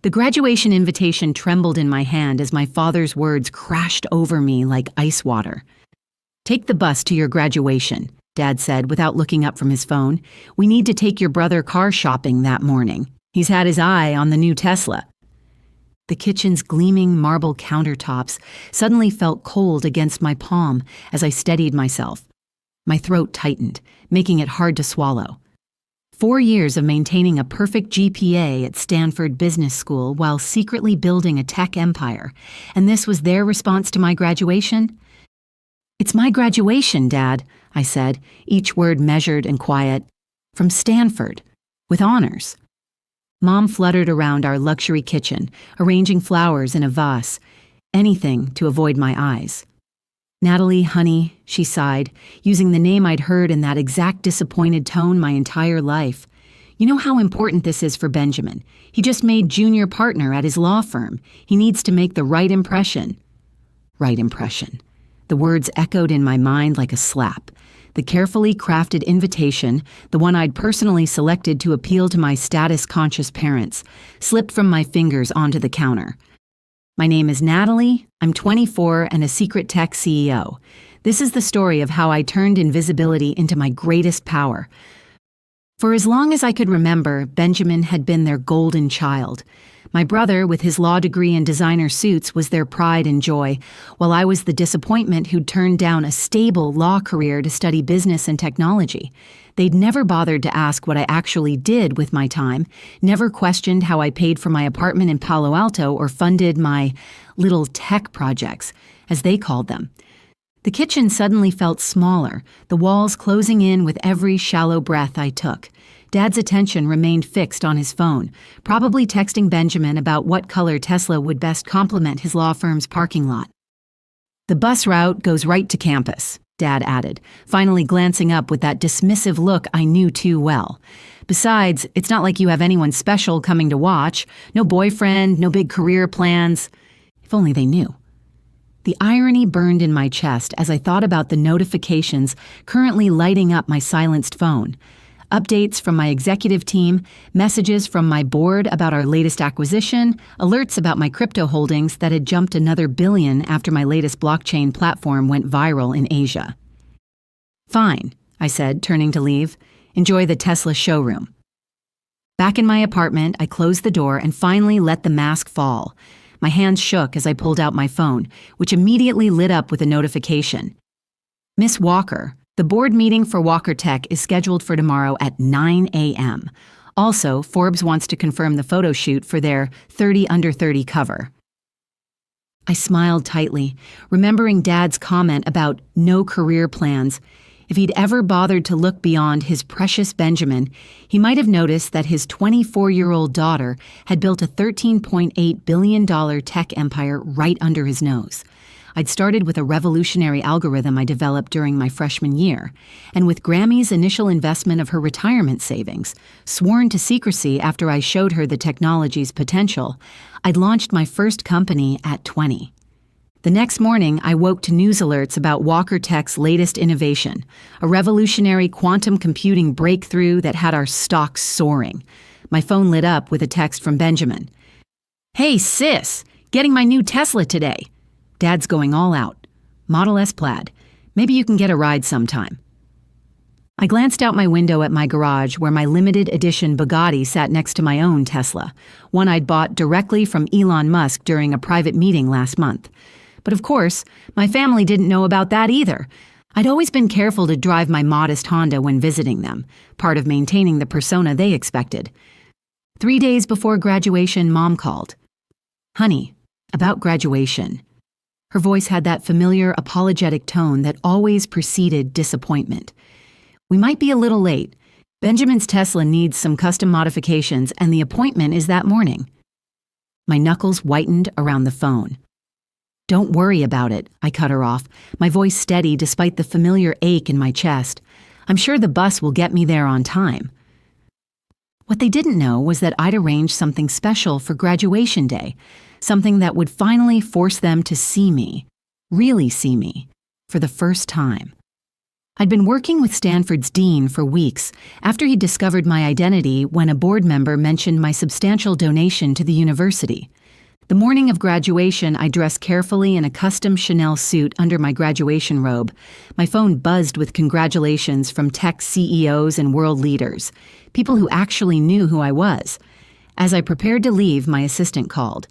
The graduation invitation trembled in my hand as my father's words crashed over me like ice water. "Take the bus to your graduation," Dad said without looking up from his phone. "We need to take your brother car shopping that morning. He's had his eye on the new Tesla." The kitchen's gleaming marble countertops suddenly felt cold against my palm as I steadied myself. My throat tightened, making it hard to swallow. 4 years of maintaining a perfect GPA at Stanford Business School while secretly building a tech empire, and this was their response to my graduation? "It's my graduation, Dad," I said, each word measured and quiet. "From Stanford, with honors." Mom fluttered around our luxury kitchen, arranging flowers in a vase, anything to avoid my eyes. "Natalie, honey," she sighed, using the name I'd heard in that exact disappointed tone my entire life. "You know how important this is for Benjamin. He just made junior partner at his law firm. He needs to make the right impression." Right impression. The words echoed in my mind like a slap. The carefully crafted invitation, the one I'd personally selected to appeal to my status-conscious parents, slipped from my fingers onto the counter. "My name is Natalie. I'm 24 and a secret tech CEO. This is the story of how I turned invisibility into my greatest power." For as long as I could remember, Benjamin had been their golden child. My brother, with his law degree and designer suits, was their pride and joy, while I was the disappointment who'd turned down a stable law career to study business and technology. They'd never bothered to ask what I actually did with my time, never questioned how I paid for my apartment in Palo Alto or funded my little tech projects, as they called them. The kitchen suddenly felt smaller, the walls closing in with every shallow breath I took. Dad's attention remained fixed on his phone, probably texting Benjamin about what color Tesla would best complement his law firm's parking lot. "The bus route goes right to campus," Dad added, finally glancing up with that dismissive look I knew too well. "Besides, it's not like you have anyone special coming to watch. No boyfriend, no big career plans." If only they knew. The irony burned in my chest as I thought about the notifications currently lighting up my silenced phone. Updates from my executive team, messages from my board about our latest acquisition, alerts about my crypto holdings that had jumped another billion after my latest blockchain platform went viral in Asia. "Fine," I said, turning to leave. "Enjoy the Tesla showroom." Back in my apartment, I closed the door and finally let the mask fall. My hands shook as I pulled out my phone, which immediately lit up with a notification. "Miss Walker, the board meeting for Walker Tech is scheduled for tomorrow at 9 a.m. Also, Forbes wants to confirm the photo shoot for their 30 Under 30 cover." I smiled tightly, remembering Dad's comment about no career plans. If he'd ever bothered to look beyond his precious Benjamin, he might have noticed that his 24-year-old daughter had built a $13.8 billion tech empire right under his nose. I'd started with a revolutionary algorithm I developed during my freshman year, and with Grammy's initial investment of her retirement savings, sworn to secrecy after I showed her the technology's potential, I'd launched my first company at 20. The next morning, I woke to news alerts about Walker Tech's latest innovation, a revolutionary quantum computing breakthrough that had our stocks soaring. My phone lit up with a text from Benjamin. "Hey, sis, getting my new Tesla today. Dad's going all out. Model S Plaid. Maybe you can get a ride sometime." I glanced out my window at my garage where my limited edition Bugatti sat next to my own Tesla, one I'd bought directly from Elon Musk during a private meeting last month. But of course, my family didn't know about that either. I'd always been careful to drive my modest Honda when visiting them, part of maintaining the persona they expected. 3 days before graduation, Mom called. "Honey, about graduation." Her voice had that familiar apologetic tone that always preceded disappointment. "We might be a little late. Benjamin's Tesla needs some custom modifications, and the appointment is that morning." My knuckles whitened around the phone. "Don't worry about it," I cut her off, my voice steady despite the familiar ache in my chest. "I'm sure the bus will get me there on time." What they didn't know was that I'd arranged something special for graduation day, something that would finally force them to see me, really see me, for the first time. I'd been working with Stanford's dean for weeks after he discovered my identity when a board member mentioned my substantial donation to the university. The morning of graduation, I dressed carefully in a custom Chanel suit under my graduation robe. My phone buzzed with congratulations from tech CEOs and world leaders, people who actually knew who I was. As I prepared to leave, my assistant called.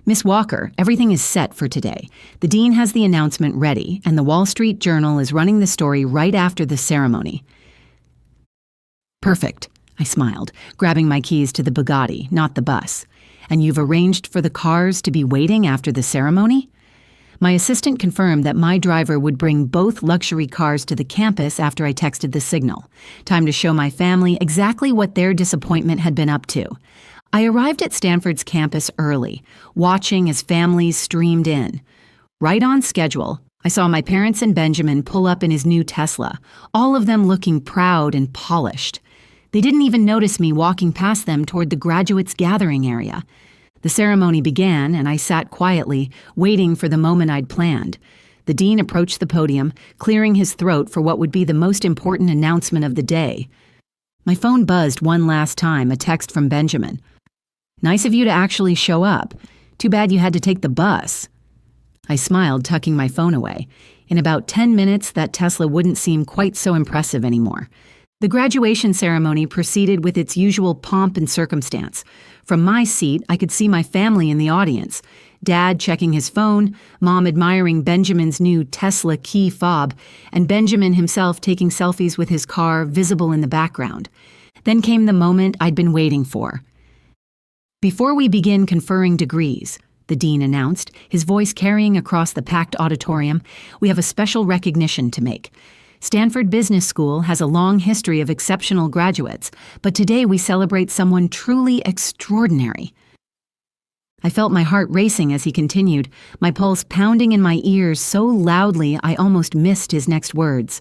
"Miss Walker, everything is set for today. The dean has the announcement ready, and the Wall Street Journal is running the story right after the ceremony." "Perfect," I smiled, grabbing my keys to the Bugatti, not the bus. "And you've arranged for the cars to be waiting after the ceremony?" My assistant confirmed that my driver would bring both luxury cars to the campus after I texted the signal. Time to show my family exactly what their disappointment had been up to. I arrived at Stanford's campus early, watching as families streamed in. Right on schedule, I saw my parents and Benjamin pull up in his new Tesla, all of them looking proud and polished. They didn't even notice me walking past them toward the graduates' gathering area. The ceremony began, and I sat quietly, waiting for the moment I'd planned. The dean approached the podium, clearing his throat for what would be the most important announcement of the day. My phone buzzed one last time, a text from Benjamin. "Nice of you to actually show up. Too bad you had to take the bus." I smiled, tucking my phone away. In about 10 minutes, that Tesla wouldn't seem quite so impressive anymore. The graduation ceremony proceeded with its usual pomp and circumstance. From my seat, I could see my family in the audience. Dad checking his phone, Mom admiring Benjamin's new Tesla key fob, and Benjamin himself taking selfies with his car visible in the background. Then came the moment I'd been waiting for. "Before we begin conferring degrees," the dean announced, his voice carrying across the packed auditorium, "we have a special recognition to make. Stanford Business School has a long history of exceptional graduates, but today we celebrate someone truly extraordinary." I felt my heart racing as he continued, my pulse pounding in my ears so loudly I almost missed his next words.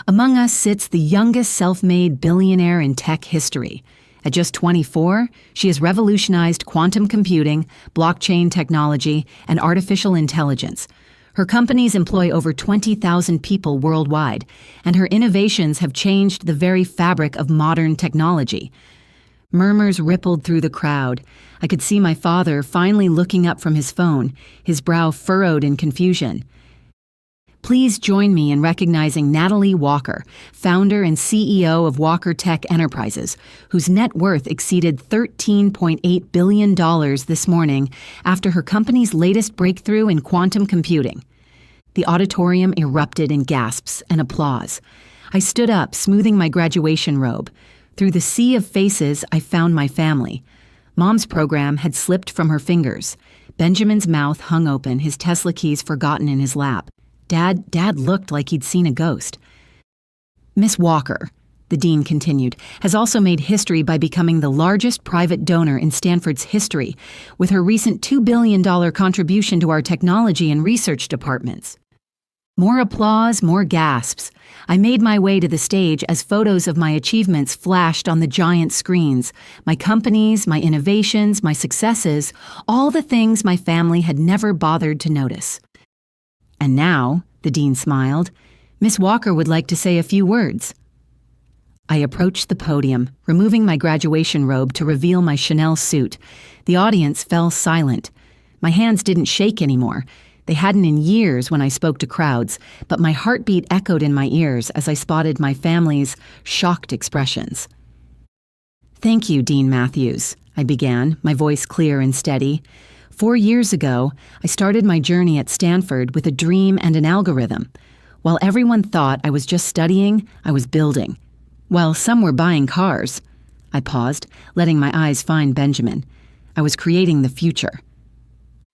"Among us sits the youngest self-made billionaire in tech history. At just 24, she has revolutionized quantum computing, blockchain technology, and artificial intelligence. Her companies employ over 20,000 people worldwide, and her innovations have changed the very fabric of modern technology." Murmurs rippled through the crowd. I could see my father finally looking up from his phone, his brow furrowed in confusion. "Please join me in recognizing Natalie Walker, founder and CEO of Walker Tech Enterprises, whose net worth exceeded $13.8 billion this morning after her company's latest breakthrough in quantum computing." The auditorium erupted in gasps and applause. I stood up, smoothing my graduation robe. Through the sea of faces, I found my family. Mom's program had slipped from her fingers. Benjamin's mouth hung open, his Tesla keys forgotten in his lap. Dad looked like he'd seen a ghost. "Miss Walker," the dean continued, "has also made history by becoming the largest private donor in Stanford's history, with her recent $2 billion contribution to our technology and research departments." More applause, more gasps. I made my way to the stage as photos of my achievements flashed on the giant screens. My companies, my innovations, my successes, all the things my family had never bothered to notice. "And now," the dean smiled, "Miss Walker would like to say a few words." I approached the podium, removing my graduation robe to reveal my Chanel suit. The audience fell silent. My hands didn't shake anymore. They hadn't in years when I spoke to crowds, but my heartbeat echoed in my ears as I spotted my family's shocked expressions. "Thank you, Dean Matthews," I began, my voice clear and steady. 4 years ago, I started my journey at Stanford with a dream and an algorithm. While everyone thought I was just studying, I was building. While some were buying cars. I paused, letting my eyes find Benjamin. I was creating the future.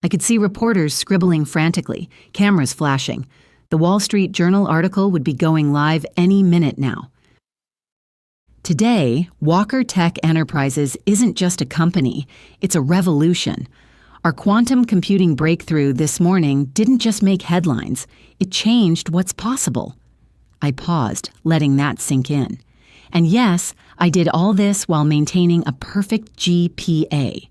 I could see reporters scribbling frantically, cameras flashing. The Wall Street Journal article would be going live any minute now. Today, Walker Tech Enterprises isn't just a company, it's a revolution. Our quantum computing breakthrough this morning didn't just make headlines, it changed what's possible. I paused, letting that sink in. And yes, I did all this while maintaining a perfect GPA.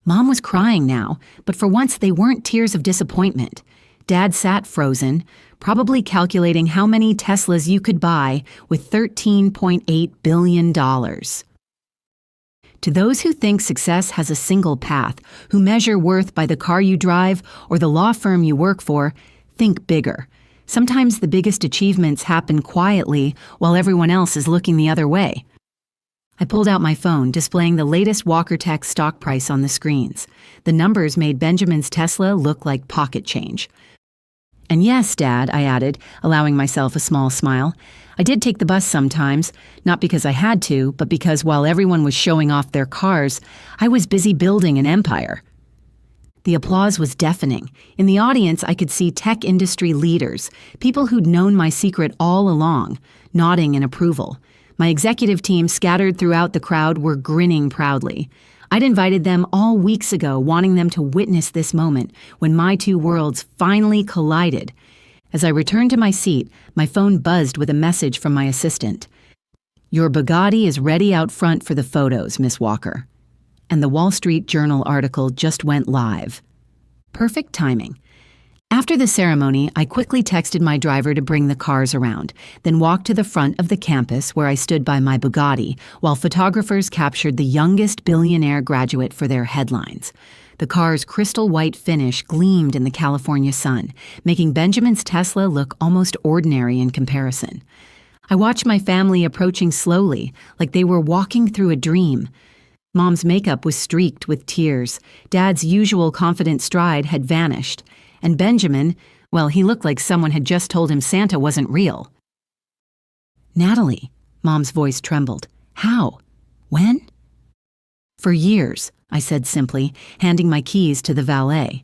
Mom was crying now, but for once they weren't tears of disappointment. Dad sat frozen, probably calculating how many Teslas you could buy with $13.8 billion. To those who think success has a single path, who measure worth by the car you drive or the law firm you work for, think bigger. Sometimes the biggest achievements happen quietly while everyone else is looking the other way. I pulled out my phone, displaying the latest Walker Tech stock price on the screens. The numbers made Benjamin's Tesla look like pocket change. And yes, Dad, I added, allowing myself a small smile, I did take the bus sometimes, not because I had to, but because while everyone was showing off their cars, I was busy building an empire. The applause was deafening. In the audience, I could see tech industry leaders, people who'd known my secret all along, nodding in approval. My executive team scattered throughout the crowd were grinning proudly. I'd invited them all weeks ago, wanting them to witness this moment when my two worlds finally collided. As I returned to my seat, my phone buzzed with a message from my assistant. "Your Bugatti is ready out front for the photos, Miss Walker." And the Wall Street Journal article just went live. Perfect timing. After the ceremony, I quickly texted my driver to bring the cars around, then walked to the front of the campus where I stood by my Bugatti, while photographers captured the youngest billionaire graduate for their headlines. The car's crystal white finish gleamed in the California sun, making Benjamin's Tesla look almost ordinary in comparison. I watched my family approaching slowly, like they were walking through a dream. Mom's makeup was streaked with tears. Dad's usual confident stride had vanished. And Benjamin, well, he looked like someone had just told him Santa wasn't real. "Natalie," Mom's voice trembled. "How? When?" "For years," I said simply, handing my keys to the valet.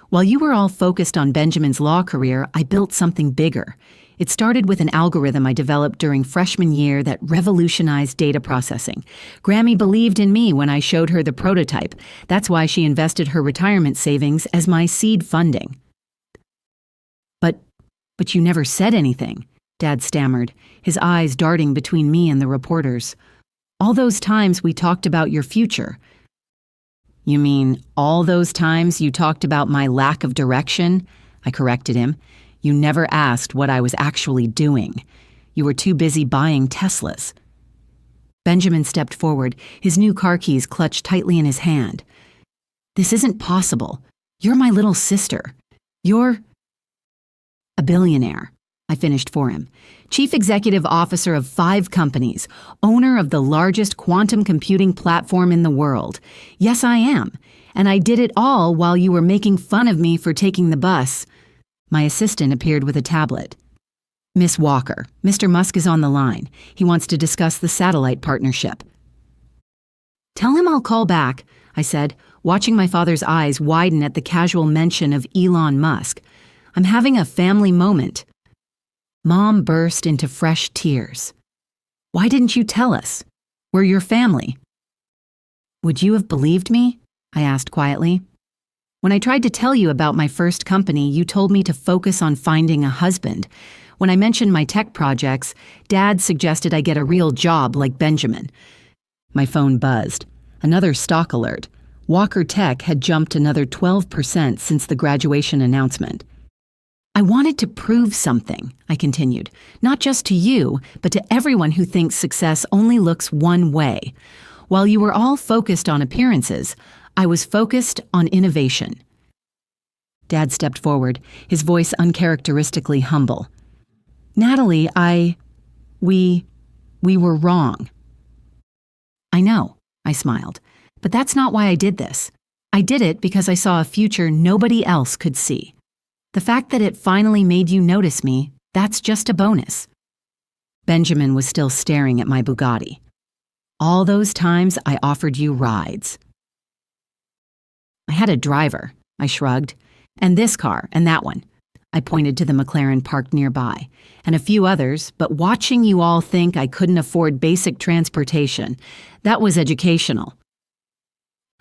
"While you were all focused on Benjamin's law career, I built something bigger. It started with an algorithm I developed during freshman year that revolutionized data processing. Grammy believed in me when I showed her the prototype. That's why she invested her retirement savings as my seed funding." But you never said anything," Dad stammered, his eyes darting between me and the reporters. "All those times we talked about your future." "You mean all those times you talked about my lack of direction?" I corrected him. "You never asked what I was actually doing. You were too busy buying Teslas." Benjamin stepped forward, his new car keys clutched tightly in his hand. "This isn't possible. You're my little sister. You're a billionaire," I finished for him. "Chief executive officer of 5 companies, owner of the largest quantum computing platform in the world. Yes, I am. And I did it all while you were making fun of me for taking the bus." My assistant appeared with a tablet. "Miss Walker, Mr. Musk is on the line. He wants to discuss the satellite partnership." "Tell him I'll call back," I said, watching my father's eyes widen at the casual mention of Elon Musk. "I'm having a family moment." Mom burst into fresh tears. "Why didn't you tell us? We're your family." "Would you have believed me?" I asked quietly. "When I tried to tell you about my first company, you told me to focus on finding a husband. When I mentioned my tech projects, Dad suggested I get a real job like Benjamin." My phone buzzed. Another stock alert. Walker Tech had jumped another 12% since the graduation announcement. "I wanted to prove something," I continued, "not just to you, but to everyone who thinks success only looks one way. While you were all focused on appearances, I was focused on innovation." Dad stepped forward, his voice uncharacteristically humble. "Natalie, we were wrong." "I know," I smiled, "but that's not why I did this. I did it because I saw a future nobody else could see. The fact that it finally made you notice me, that's just a bonus." Benjamin was still staring at my Bugatti. "All those times I offered you rides." "I had a driver," I shrugged, "and this car, and that one." I pointed to the McLaren parked nearby, "and a few others, but watching you all think I couldn't afford basic transportation, that was educational."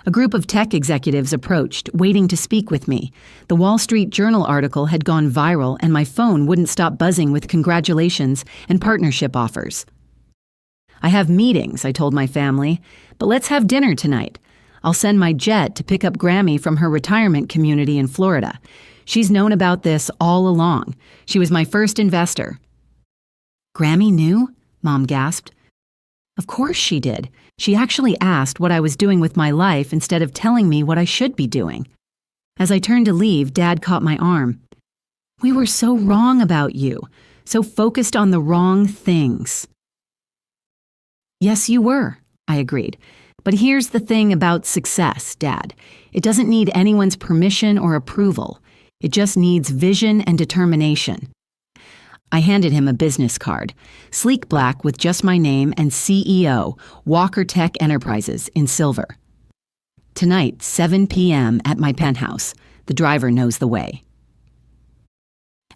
A group of tech executives approached, waiting to speak with me. The Wall Street Journal article had gone viral, and my phone wouldn't stop buzzing with congratulations and partnership offers. "I have meetings," I told my family, "but let's have dinner tonight. I'll send my jet to pick up Grammy from her retirement community in Florida. She's known about this all along. She was my first investor." "Grammy knew?" Mom gasped. "Of course she did. She actually asked what I was doing with my life instead of telling me what I should be doing." As I turned to leave, Dad caught my arm. "We were so wrong about you, so focused on the wrong things." "Yes, you were," I agreed. "But here's the thing about success, Dad. It doesn't need anyone's permission or approval. It just needs vision and determination." I handed him a business card, sleek black with just my name and CEO, Walker Tech Enterprises, in silver. "Tonight, 7 p.m. at my penthouse. The driver knows the way."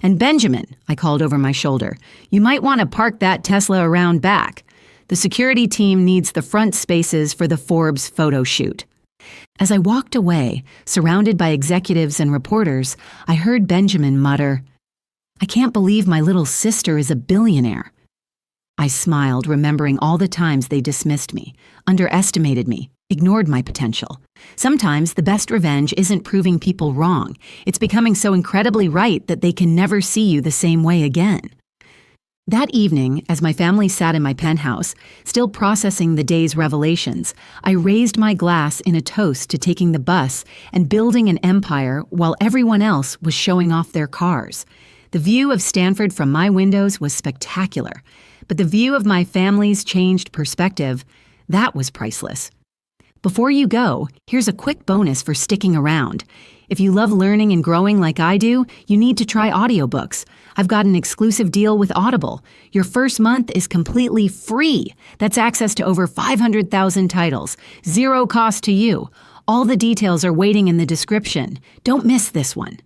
"And Benjamin," I called over my shoulder, "you might want to park that Tesla around back. The security team needs the front spaces for the Forbes photo shoot." As I walked away, surrounded by executives and reporters, I heard Benjamin mutter, "I can't believe my little sister is a billionaire." I smiled, remembering all the times they dismissed me, underestimated me, ignored my potential. Sometimes the best revenge isn't proving people wrong. It's becoming so incredibly right that they can never see you the same way again. That evening, as my family sat in my penthouse, still processing the day's revelations, I raised my glass in a toast to taking the bus and building an empire while everyone else was showing off their cars. The view of Stanford from my windows was spectacular, but the view of my family's changed perspective, that was priceless. Before you go, here's a quick bonus for sticking around. If you love learning and growing like I do, you need to try audiobooks. I've got an exclusive deal with Audible. Your first month is completely free. That's access to over 500,000 titles. Zero cost to you. All the details are waiting in the description. Don't miss this one.